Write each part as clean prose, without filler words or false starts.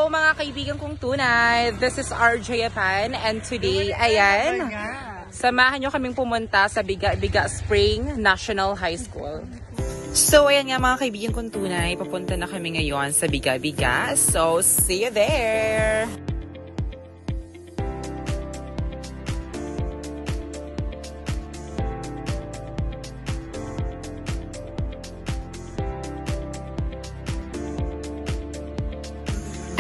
Hello mga kaibigan kong tunay, this is RJ Japan and today, ayan, samahan nyo kaming pumunta sa Biga-Biga Spring National High School. So ayan nga mga kaibigan kong tunay, papunta na kami ngayon sa Biga-Biga. So see you there!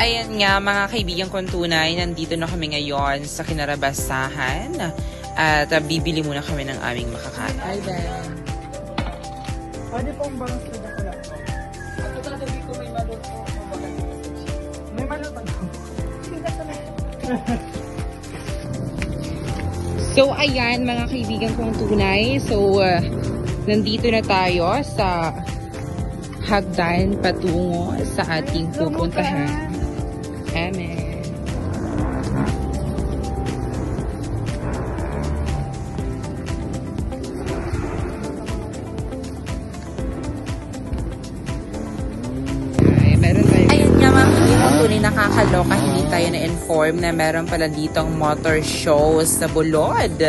Ayan nga mga kaibigan kong tunay, nandito na kami ngayon sa kinarabasahan at bibili muna kami ng aming makakain. Hi there. Pwede pong bangs na dakula po. At tatabi ko may maluto. May maluto daw. So ayan mga kaibigan kong tunay, so nandito na tayo sa hagdan patungo sa ating pupuntahan. Amen. Ay, meron tayo. Ayun nga mga kaibigan, tunay nakakaloka, hindi tayo na-inform na meron pala ditong motor show sa Bulod.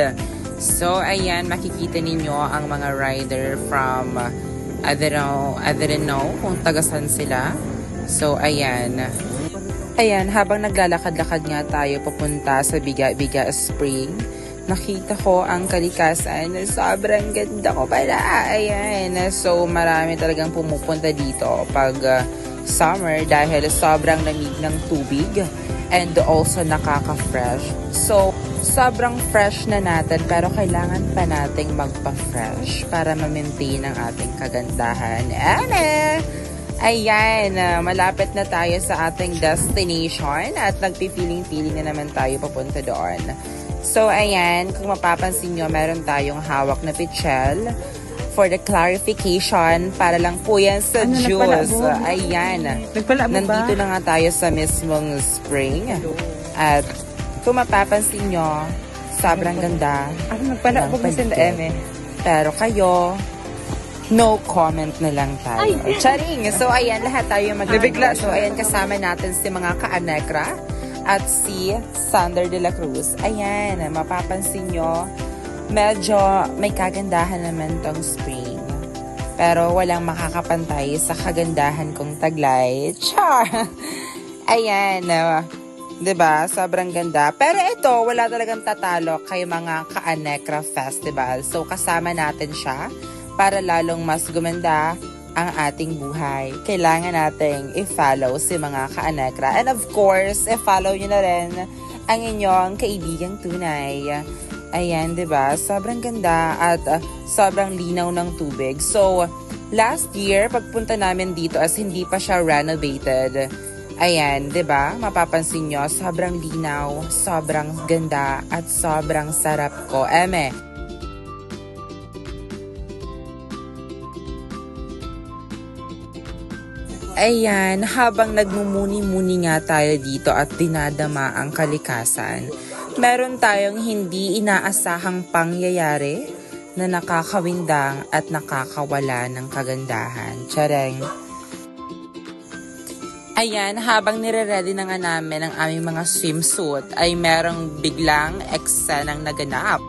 So ayan, makikita ninyo ang mga rider from I don't know kung tagasan sila. So ayan. Ayan, habang naglalakad-lakad nga tayo papunta sa Biga-Biga Spring, nakita ko ang kalikasan na sobrang ganda ko pala. Ayan, so marami talagang pumupunta dito pag summer dahil sobrang lamig ng tubig and also nakaka-fresh. So, sobrang fresh na natin pero kailangan pa nating magpa-fresh para ma-maintain ang ating kagandahan. Ayan, malapit na tayo sa ating destination at nagpipiling-piling na naman tayo papunta doon. So, ayan, kung mapapansin nyo, meron tayong hawak na pichel for the clarification para lang po yan sa juice. Ayan, nandito na nga tayo sa mismong spring. At kung mapapansin nyo, sobrang ganda. Nagpalabog na sila, Pero kayo, no comment na lang tayo. Charing! So, ayan, lahat tayo magbibigla. So, ayan, kasama natin si mga ka-Anekra at si Sander de la Cruz. Ayan, mapapansin nyo, medyo may kagandahan naman tong spring. Pero walang makakapantay sa kagandahan kong Taglay. Char! Ayan, diba? Sobrang ganda. Pero ito, wala talagang tatalo kay mga ka-Anekra Festival. So, kasama natin siya para lalong mas gumanda ang ating buhay. Kailangan nating i-follow si mga ka-Anekra. And of course, i-follow nyo na rin ang inyong kaibigang tunay. Ayan, diba? Sobrang ganda at sobrang linaw ng tubig. So, last year, pagpunta namin dito as hindi pa siya renovated, ayan, diba? Mapapansin nyo, sobrang linaw, sobrang ganda, at sobrang sarap ko. Ayan, habang nagmumuni-muni nga tayo dito at dinadama ang kalikasan, meron tayong hindi inaasahang pangyayari na nakakawindang at nakakawala ng kagandahan. Tsareng! Ayan, habang nire-ready na nga namin ang aming mga swimsuit, ay merong biglang eksenang naganap.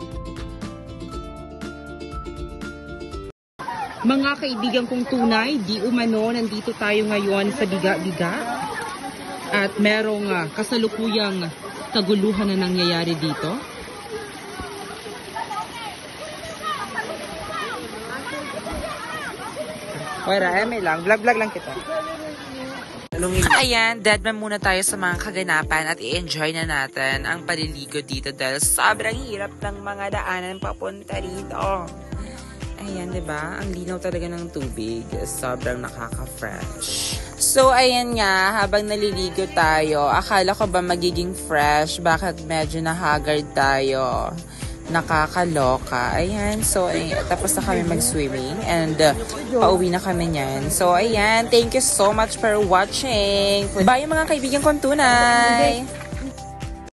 Mga kaibigan kong tunay, di umano, nandito tayo ngayon sa Biga-Biga. At merong kasalukuyang kaguluhan na nangyayari dito. Wala, may lang. Vlog lang kita. Ayan, deadman muna tayo sa mga kaganapan at i-enjoy na natin ang paliligo dito dahil sobrang hirap ng mga daanan papunta rito. Ayan, diba? Ang linaw talaga ng tubig. Sobrang nakaka-fresh. So, ayan nga, habang naliligo tayo, akala ko ba magiging fresh? Bakit medyo nahagard tayo? Nakakaloka. Ayan, so, tapos na kami mag-swimming and pauwi na kami niyan. So, ayan, thank you so much for watching. Bye mga kaibigan kong tunay!